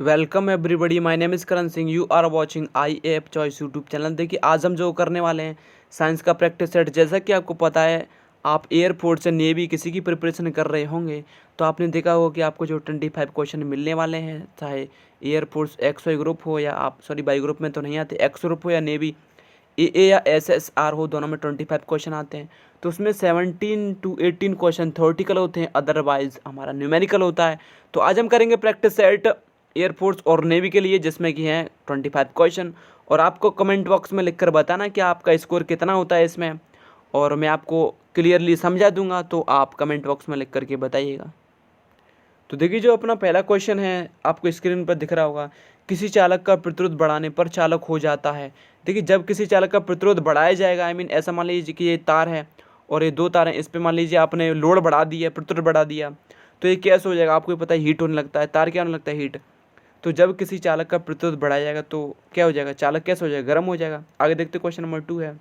Welcome everybody, my name is Karan Singh. You are watching I F choice YouTube channel. देखिए आज हम जो करने वाले हैं साइंस का प्रैक्टिस सेट। जैसा कि आपको पता है, आप एयरफोर्स या नेवी किसी की प्रिपरेशन कर रहे होंगे तो आपने देखा होगा कि आपको जो 25 क्वेश्चन मिलने वाले हैं, चाहे एयरफोर्स एक्सवाई ग्रुप हो या आप बाई ग्रुप में तो नहीं आते, एक्स ग्रुप हो या नेवी ए या SSR हो, दोनों में 25 क्वेश्चन आते हैं। तो उसमें 17 to 18 क्वेश्चन थ्योरेटिकल होते हैं, अदरवाइज हमारा न्यूमेरिकल होता है। तो आज हम करेंगे प्रैक्टिस सेट एयरफोर्स और नेवी के लिए, जिसमें कि हैं 25 क्वेश्चन। और आपको कमेंट बॉक्स में लिखकर बताना कि आपका स्कोर कितना होता है इसमें, और मैं आपको क्लियरली समझा दूंगा, तो आप कमेंट बॉक्स में लिख करके बताइएगा। तो देखिए, जो अपना पहला क्वेश्चन है आपको स्क्रीन पर दिख रहा होगा, किसी चालक का प्रतिरोध बढ़ाने पर चालक हो जाता है। देखिए, जब किसी चालक का प्रतिरोध बढ़ाया जाएगा, ऐसा मान लीजिए कि ये तार है और ये दो तार हैं, इस पर मान लीजिए आपने लोड बढ़ा दिया, प्रतिरोध बढ़ा दिया, तो ये कैसे हो जाएगा? आपको पता है हीट होने लगता है, तार क्या होने लगता है? हीट। तो जब किसी चालक का प्रतिरोध बढ़ाया जाएगा तो क्या हो जाएगा? चालक कैसे हो जाएगा? गर्म हो जाएगा। आगे देखते क्वेश्चन नंबर 2 है,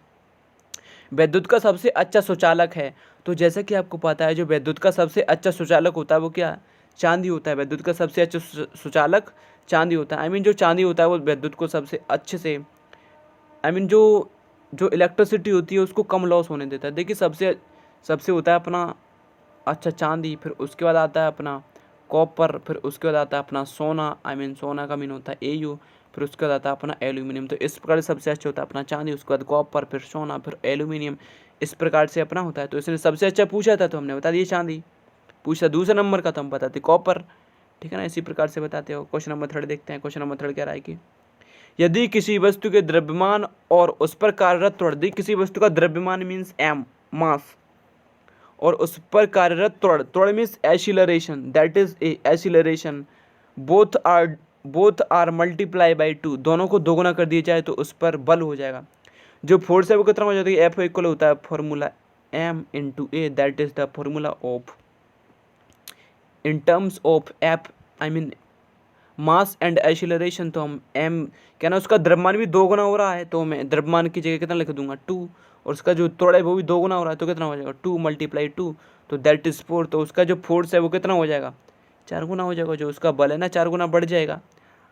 विद्युत का सबसे अच्छा सुचालक है। तो जैसा कि आपको पता है, जो विद्युत का सबसे अच्छा सुचालक होता है वो क्या? चांदी होता है। विद्युत का सबसे अच्छा सुचालक चांदी होता है। जो चांदी होता है वो विद्युत को सबसे अच्छे से जो जो इलेक्ट्रिसिटी होती है उसको कम लॉस होने देता है। देखिए, सबसे सबसे होता है अपना अच्छा चांदी, फिर उसके बाद आता है अपना कॉपर, फिर उसके बाद आता है अपना सोना, सोना का मीन होता है AU, फिर उसके बाद आता है अपना एल्यूमिनियम। तो इस प्रकार से सबसे अच्छा होता है अपना चांदी, उसके बाद कॉपर, फिर सोना, फिर एल्यूमिनियम, इस प्रकार से अपना होता है। तो इसने सबसे अच्छा पूछा था तो हमने बता दिया चांदी। पूछा दूसरे नंबर का तो हम बताते कॉपर, ठीक है ना। इसी प्रकार से बताते हो। क्वेश्चन नंबर 3 देखते हैं। क्वेश्चन नंबर 3 क्या रहा है कि यदि किसी वस्तु के द्रव्यमान और उस पर कार्यरत त्वरण, यदि किसी वस्तु का द्रव्यमान मीन्स m मास, और उस पर कार्यरत त्वरण, त्वरण means acceleration, that is a acceleration, both are multiply by 2, दोनों को दोगुना कर दिया जाए तो उस पर बल हो जाएगा। जो फोर्स है वो कितना हो जाता है? F इक्वल होता है formula m into A, that is the formula of in terms of F mass and acceleration. तो हम m क्या ना, उसका द्रव्यमान भी दोगुना हो रहा है तो मैं द्रव्यमान की जगह कितना लिख दूंगा 2, और उसका जो त्वरण है वो भी दोगुना हो रहा है तो कितना हो जाएगा? 2 × 2, तो दैट इज 4। तो उसका जो फोर्स है वो कितना हो जाएगा? 4 गुना हो जाएगा। जो उसका बल है ना, 4 गुना बढ़ जाएगा।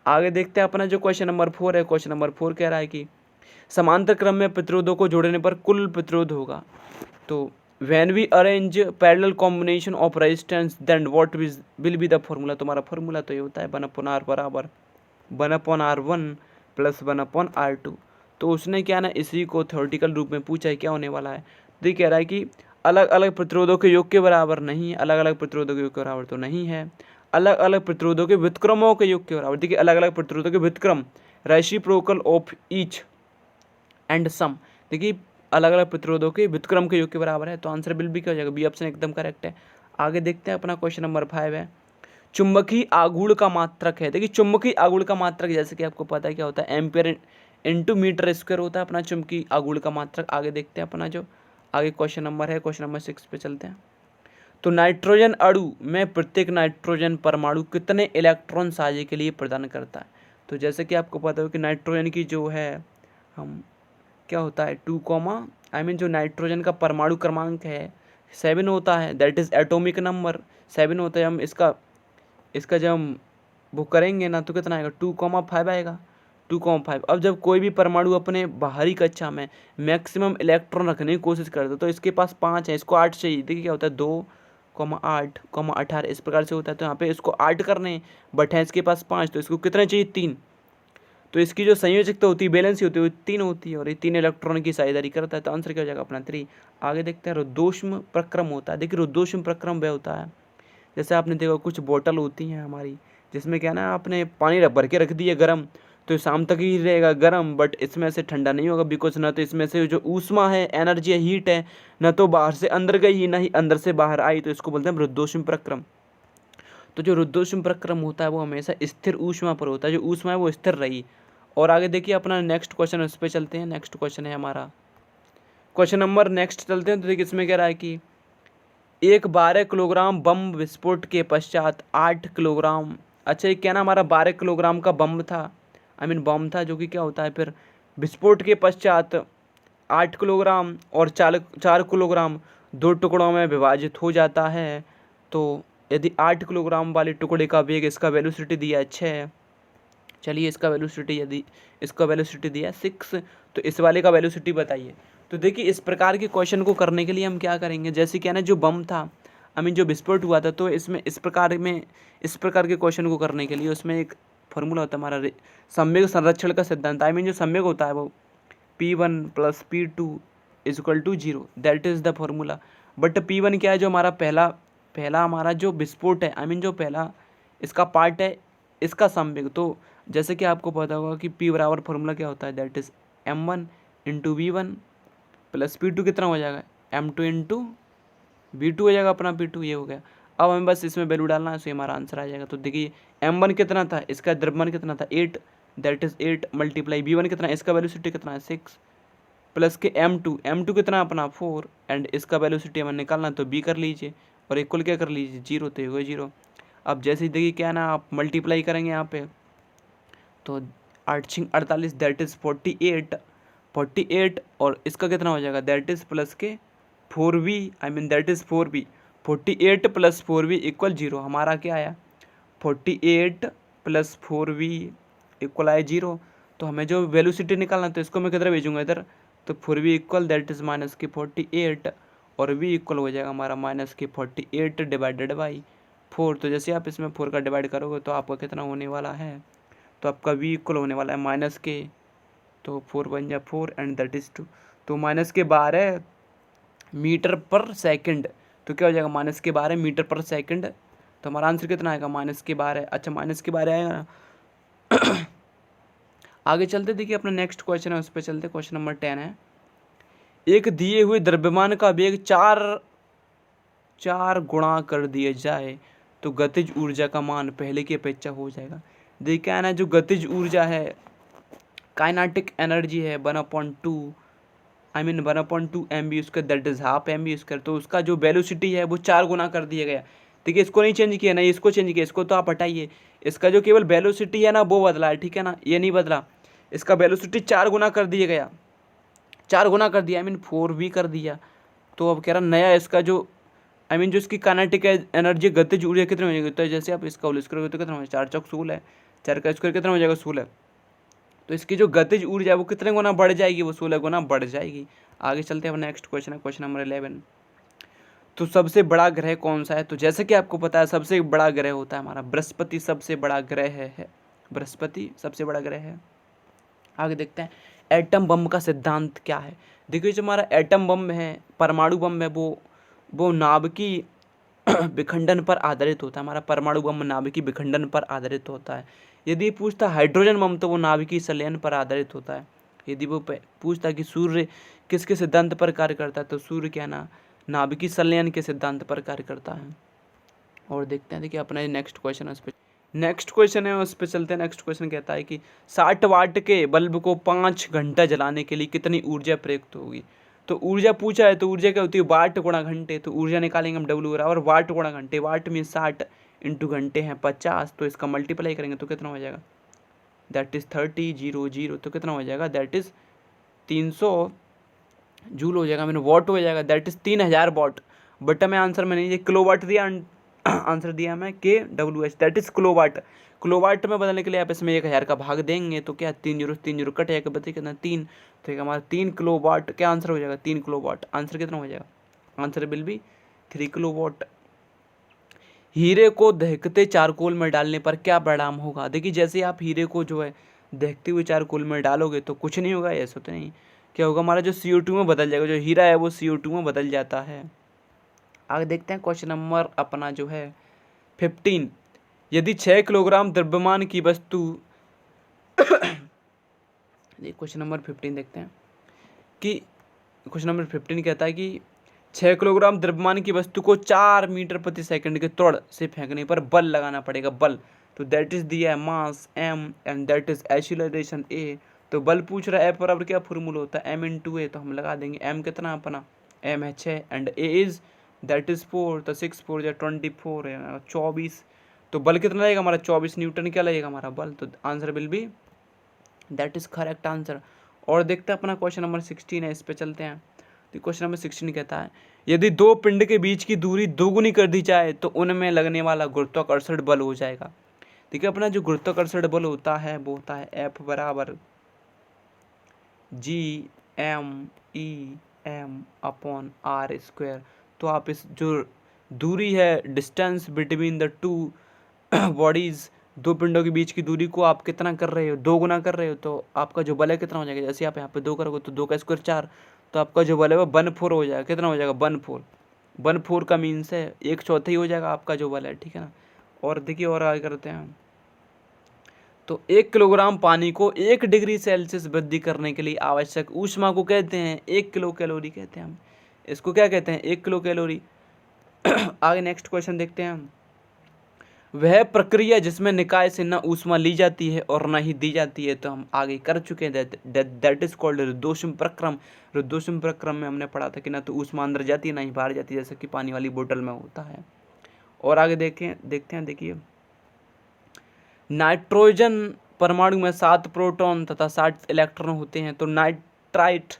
आगे देखते हैं अपना जो क्वेश्चन नंबर 4 है। क्वेश्चन नंबर 4 कह रहा है कि समांतर क्रम में प्रतिरोधों को जोड़ने पर कुल प्रतिरोध होगा। तो when we arrange parallel combination of resistance then what will be the formula? तुम्हारा फॉर्मूला तो ये होता है 1/r बराबर 1/r1 प्लस 1/r2। तो उसने क्या ना, इसी को थ्योरेटिकल रूप में पूछा है, क्या होने वाला है? तो ये कह रहा है कि अलग अलग प्रतिरोधों के योग के बराबर नहीं, अलग अलग प्रतिरोधों के योग के बराबर तो नहीं है, अलग अलग प्रतिरोधों के व्युत्क्रमों के योग के बराबर। देखिए, अलग अलग प्रतिरोधों के व्युत्क्रम, reciprocal of each and sum. देखिए, अलग अलग प्रतिरोधों के व्युत्क्रम के योग के बराबर है, तो आंसर बिल भी क्या हो जाएगा? बी ऑप्शन एकदम करेक्ट है। आगे देखते हैं अपना क्वेश्चन नंबर 5 है, चुंबकीय आघूर्ण का मात्रक है। देखिए, चुंबकीय आघूर्ण का मात्रक जैसे कि आपको पता है क्या होता है? एम्पियर इंटू मीटर स्क्वायर होता है अपना चुंबकीय आघूर्ण का मात्रक। आगे देखते हैं अपना जो आगे क्वेश्चन नंबर है, क्वेश्चन नंबर 6 पे चलते हैं। तो नाइट्रोजन अणु में प्रत्येक नाइट्रोजन परमाणु कितने इलेक्ट्रॉन साझे के लिए प्रदान करता है? तो जैसे कि आपको पता हो कि नाइट्रोजन की जो है हम क्या होता है 2, जो नाइट्रोजन का परमाणु क्रमांक है 7 होता है, दैट इज एटॉमिक नंबर 7 होता है। हम इसका इसका जब हम वो करेंगे ना तो कितना आएगा? 2,5 आएगा, 2,5। अब जब कोई भी परमाणु अपने बाहरी कक्षा में मैक्सिमम इलेक्ट्रॉन रखने की कोशिश करता है तो इसके पास 5 है, इसको 8 चाहिए। देखिए क्या होता है 2,8, 18 इस प्रकार से होता है। तो यहाँ पे इसको 8 करने बट है इसके पास 5, तो इसको कितने चाहिए? 3। तो इसकी जो संयोजकता होती है, बैलेंस होती है, वो 3 होती है, और ये 3 इलेक्ट्रॉन की साझेदारी करता है। तो आंसर क्या हो जाएगा अपना 3। आगे देखते हैं, रुद्धोष्म प्रक्रम होता है। देखिए, रुद्धोष्म प्रक्रम वह होता है, जैसे आपने देखा कुछ बोतल होती हैं हमारी, जिसमें क्या ना आपने पानी भर के रख दिया गर्म, तो शाम तक ही रहेगा गर्म, बट इसमें से ठंडा नहीं होगा, बिकॉज ना तो इसमें से जो ऊष्मा है, एनर्जी है, हीट है, ना तो बाहर से अंदर गई ना ही अंदर से बाहर आई। तो इसको बोलते हैं रुद्धोष्म प्रक्रम। तो जो रुद्धोष्म प्रक्रम होता है वो हमेशा स्थिर ऊष्मा पर होता है, जो ऊष्मा है वो स्थिर रही। और आगे देखिए अपना नेक्स्ट क्वेश्चन, उस पर चलते हैं। नेक्स्ट क्वेश्चन है हमारा क्वेश्चन नंबर नेक्स्ट चलते हैं। तो देखिए, इसमें कह रहा है कि एक 12 किलोग्राम बम विस्फोट के पश्चात 8 किलोग्राम, अच्छा ये क्या ना, हमारा 12 किलोग्राम का बम था, बम था, जो कि क्या होता है फिर विस्फोट के पश्चात 8 किलोग्राम और 4 किलोग्राम दो टुकड़ों में विभाजित हो जाता है। तो यदि 8 किलोग्राम वाले टुकड़े का वेग, इसका वेलोसिटी दिया है 6, चलिए इसका वेलोसिटी यदि इसका वेलोसिटी दिया 6, तो इस वाले का वेलोसिटी बताइए। तो देखिए इस प्रकार के क्वेश्चन को करने के लिए हम क्या करेंगे, जैसे क्या ना जो बम था, आई मीन जो विस्फोट हुआ था, तो इसमें इस प्रकार के क्वेश्चन को करने के लिए उसमें एक फार्मूला होता है हमारा संवेग संरक्षण का सिद्धांत। आई मीन जो संवेग होता है वो P1 + P2 = 0, that is the formula. But P1 क्या है, जो हमारा पहला हमारा जो विस्फोट है, आई मीन जो पहला इसका पार्ट है, इसका संवेग। तो जैसे कि आपको पता होगा कि P बराबर फार्मूला क्या होता है, that is m1 × v1 + P2 कितना हो जाएगा, m2 × v2 हो जाएगा अपना P2, ये हो गया। अब हमें बस इसमें वैल्यू डालना है, तो हमारा आंसर आ जाएगा। तो देखिए m1 कितना था, इसका द्रव्यमान कितना था 8, दैट इज़ 8 × v1 कितना, इसका वेलोसिटी कितना है 6, प्लस के m2 कितना अपना 4, एंड इसका वेलोसिटी हमें निकालना, तो b कर लीजिए और इक्वल क्या कर लीजिए 0, तो ये होगा 0। अब जैसे ही देखिए क्या ना आप मल्टीप्लाई करेंगे यहाँ पे, तो 8×48 दैट इज़ 48 और इसका कितना हो जाएगा, दैट इज़ प्लस के 4v, I mean that is 4v, 48 + 4v = 0। हमारा क्या आया 48 + 4v = आया 0। तो हमें जो वेलोसिटी निकालना, तो इसको मैं किधर भेजूँगा इधर, तो 4v = दैट इज़ -48 और v इक्वल हो जाएगा हमारा -48 / 4। तो जैसे आप इसमें 4 का डिवाइड करोगे तो आपका कितना होने वाला है, तो आपका v इक्वल होने वाला है -के, तो 4 × 1 = 4 एंड दैट इज़ 2, तो -12 मीटर/सेकंड। तो क्या हो जाएगा -12 मीटर/सेकंड। तो हमारा आंसर कितना आएगा -12। अच्छा -12 आएगा ना। आगे चलते देखिए अपना नेक्स्ट क्वेश्चन है, उस पर चलते। क्वेश्चन नंबर 10 है, एक दिए हुए द्रव्यमान का वेग 4 गुणा कर दिया जाए तो गतिज ऊर्जा का मान पहले की अपेक्षा हो जाएगा। देखिए क्या है ना, जो गतिज ऊर्जा है, काइनेटिक एनर्जी है 1/2, I mean 1/2 mv², that is ½ mv²। तो उसका जो वेलोसिटी है वो 4 गुना कर दिया गया। देखिए इसको नहीं चेंज किया ना, इसको चेंज किया, इसको तो आप हटाइए। इसका जो केवल वेलोसिटी है ना वो बदला है, ठीक है ना, ये नहीं बदला। इसका वेलोसिटी 4 गुना कर दिया गया, 4 गुना कर दिया, आई मीन 4v कर दिया। तो अब कह रहा नया इसका जो आई मीन जो इसकी काइनेटिक एनर्जी गतिज ऊर्जा कितनी हो जाएगी, तो जैसे आप इसका होल स्क्वायर तो कितना हो जाएगा, 4 चौक 16 है, 4 का स्क्वायर कितना हो जाएगा 16। तो इसकी जो गतिज ऊर्जा है वो कितने गुना बढ़ जाएगी, वो 16 गुना बढ़ जाएगी। आगे चलते हैं, अब नेक्स्ट क्वेश्चन है क्वेश्चन नंबर 11। तो सबसे बड़ा ग्रह कौन सा है, तो जैसे कि आपको पता है सबसे बड़ा ग्रह होता है हमारा बृहस्पति, सबसे बड़ा ग्रह है बृहस्पति, सबसे बड़ा ग्रह है। आगे देखते हैं एटम बम का सिद्धांत क्या है। देखिए जो हमारा एटम बम है, परमाणु बम है, वो नाभिकी विखंडन पर आधारित होता है। हमारा परमाणु बम नाभिकी विखंडन पर आधारित होता है। यदि पूछता हाइड्रोजन बम तो वो नाभिकीय संलयन पर आधारित होता है। यदि वो पूछता कि सूर्य किसके सिद्धांत पर कार्य करता है, तो सूर्य क्या ना नाभिकीय संलयन के सिद्धांत पर कार्य करता है। और देखते हैं, देखिए अपना नेक्स्ट क्वेश्चन है, उस पर नेक्स्ट क्वेश्चन है उस पर चलते हैं। नेक्स्ट क्वेश्चन कहता है कि 60 वाट के बल्ब को 5 घंटा जलाने के लिए कितनी ऊर्जा प्रयुक्त होगी। तो ऊर्जा पूछा है, तो ऊर्जा क्या होती है वाट गुणा घंटे। तो ऊर्जा निकालेंगे हम W बराबर वाट गुणा घंटे। वाट में 60 × घंटे हैं 50, तो इसका मल्टीप्लाई करेंगे तो कितना हो जाएगा, दैट इज़ 30 0 0, तो कितना हो जाएगा, दैट इज़ 300 जूल हो जाएगा, मैंने वॉट हो जाएगा, दैट इज़ 3000 वॉट। बट हमें आंसर में नहीं किलोवाट दिया, आंसर दिया हमें kWh, that is kilowatt. Kilowatt में बदलने के लिए आप इसमें 1000 का भाग देंगे तो क्या 3 0 कट जाएगा, बताइए कितना 3। तो एक हमारा 3 किलोवाट क्या आंसर हो जाएगा, 3 किलोवाट। आंसर कितना हो जाएगा, आंसर विल बी 3 किलोवाट। हीरे को दहकते चारकोल में डालने पर क्या परिणाम होगा। देखिए जैसे आप हीरे को जो है दहकते हुए चारकोल में डालोगे तो कुछ नहीं होगा, ऐसा तो नहीं। क्या होगा, हमारा जो CO2 में बदल जाएगा, जो हीरा है वो CO2 में बदल जाता है। आगे देखते हैं क्वेश्चन नंबर अपना जो है 15। यदि 6 किलोग्राम द्रव्यमान की वस्तु क्वेश्चन नंबर 15 देखते हैं कि क्वेश्चन नंबर 15 कहता है कि 6 किलोग्राम द्रव्यमान की वस्तु को 4 मीटर प्रति सेकंड के त्वरण से फेंकने पर बल लगाना पड़ेगा, बल। तो दैट इज दिया है मास m and that is acceleration a। तो बल पूछ रहा है F बराबर क्या फॉर्मूला होता है, m × a। तो हम लगा देंगे m कितना अपना, m है 6 and a is that is 4, तो 6 4 या 24 है 24। तो बल कितना लगेगा हमारा 24 न्यूटन क्या लगेगा हमारा बल। तो answer will be that is correct answer. और देखते हैं अपना क्वेश्चन नंबर 16 है, इस पे चलते हैं। तो क्वेश्चन नंबर 16 कहता है यदि दो पिंड के बीच की दूरी दोगुनी कर दी जाए तो उनमें लगने वाला गुरुत्वाकर्षण बल हो जाएगा। देखिए अपना जो गुरुत्वाकर्षण बल होता है वो होता है F बराबर G_m_E_m/r²। तो आप इस जो दूरी है, distance between the two bodies, दो पिंडों के बीच की दूरी को आप कितना कर रहे हो, 2 गुना कर रहे हो, तो आपका जो बल है कितना हो जाएगा। जैसे आप यहाँ पे 2 करोगे तो 2 का स्क्वायर 4, तो आपका जो बल है वो 1/4 हो जाएगा। कितना हो जाएगा 1/4। 1/4 का मीन्स है 1/4 हो जाएगा आपका जो बल है, ठीक है ना। और देखिए और आगे करते हैं। तो 1 किलोग्राम पानी को 1 डिग्री सेल्सियस वृद्धि करने के लिए आवश्यक ऊष्मा को कहते हैं 1 किलो कैलोरी कहते हैं हम। इसको क्या कहते हैं 1 किलो कैलोरी। आगे नेक्स्ट क्वेश्चन देखते हैं हम। वह प्रक्रिया जिसमें निकाय से न ऊष्मा ली जाती है और न ही दी जाती है, तो हम आगे कर चुके हैं। दैट इज कॉल्ड रुद्धोष्म प्रक्रम। रुद्धोष्म प्रक्रम में हमने पढ़ा था कि ना तो ऊष्मा अंदर जाती है ना ही बाहर जाती है, जैसे कि पानी वाली बोतल में होता है। और आगे देखते हैं। देखिए नाइट्रोजन परमाणु में 7 प्रोटॉन तथा 60 इलेक्ट्रॉन होते हैं, तो नाइट्राइट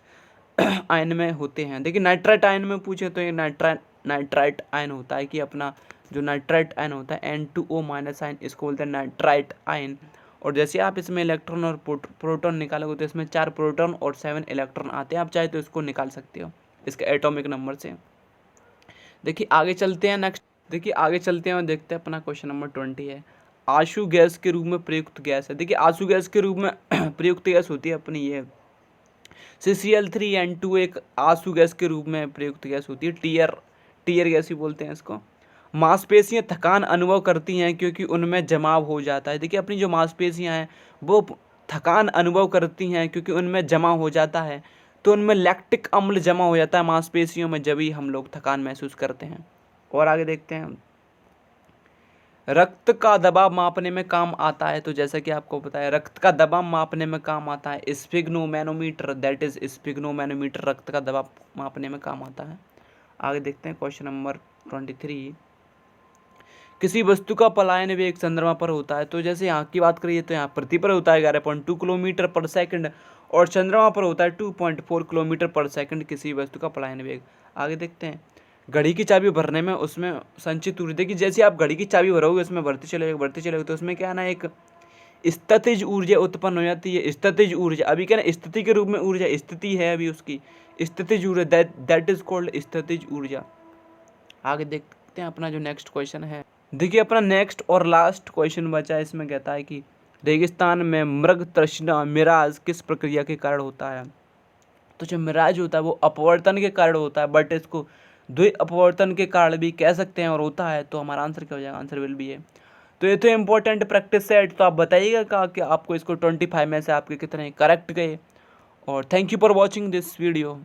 आयन में होते हैं। देखिए नाइट्राइट आयन में पूछे तो ये नाइट्राइट आयन होता है कि अपना जो नाइट्राइट आयन होता है N2O- आयन, इसको बोलते हैं नाइट्राइट आयन। और जैसे आप इसमें इलेक्ट्रॉन और प्रोटॉन निकालोगे तो इसमें 4 प्रोटॉन और 7 इलेक्ट्रॉन आते हैं। आप चाहे तो इसको निकाल सकते हो इसके एटॉमिक नंबर से। देखिए आगे चलते हैं नेक्स्ट। देखिए आगे चलते हैं और देखते हैं अपना क्वेश्चन नंबर 20 है। आशु गैस के रूप में प्रयुक्त गैस है। देखिए आशु गैस के रूप में प्रयुक्त गैस होती है अपनी ये CCl3N2 एक आशु गैस के रूप में प्रयुक्त गैस होती है। टीयर गैस ही बोलते हैं इसको। मांसपेशियां थकान अनुभव करती हैं क्योंकि उनमें जमाव हो जाता है। देखिए अपनी जो मांसपेशियां हैं वो थकान अनुभव करती हैं क्योंकि उनमें जमा हो जाता है। तो उनमें लैक्टिक अम्ल जमा हो जाता है मांसपेशियों में, जब ही हम लोग थकान महसूस करते हैं। और आगे देखते हैं। रक्त का दबाव मापने में काम आता है। तो जैसा कि आपको पता है रक्त का दबाव मापने में काम आता है स्फिग्नोमैनोमीटर। दैट इज स्फिग्नोमैनोमीटर रक्त का दबाव मापने में काम आता है। आगे देखते हैं क्वेश्चन नंबर 23। किसी वस्तु का पलायन वेग चंद्रमा पर होता है। तो जैसे यहाँ की बात करिए तो यहाँ पृथ्वी पर होता है 11.2 किलोमीटर पर सेकंड और चंद्रमा पर होता है 2.4 किलोमीटर पर सेकंड किसी वस्तु का पलायन वेग। आगे देखते हैं। घड़ी की चाबी भरने में उसमें संचित ऊर्जा की, जैसे आप घड़ी की चाबी भरोगे उसमें भरते चलेगा तो उसमें क्या ना एक स्थितिज ऊर्जा उत्पन्न हो जाती है। स्थितिज ऊर्जा अभी क्या ना स्थिति के रूप में ऊर्जा स्थिति है अभी उसकी स्थितिज ऊर्जा, दैट इज कॉल्ड स्थितिज ऊर्जा। आगे देखते हैं अपना जो नेक्स्ट क्वेश्चन है। देखिए अपना नेक्स्ट और लास्ट क्वेश्चन बचा है। इसमें कहता है कि रेगिस्तान में मृग तृष्णा मिराज किस प्रक्रिया के कारण होता है। तो जो मिराज होता है वो अपवर्तन के कारण होता है, बट इसको द्वि अपवर्तन के कारण भी कह सकते हैं और होता है। तो हमारा आंसर क्या हो जाएगा, आंसर विल बी है। तो ये तो इम्पोर्टेंट प्रैक्टिस सेट। तो आप बताइएगा कि आपको इसको 25 में से आपके कितने करेक्ट गए। और thank you for watching this video.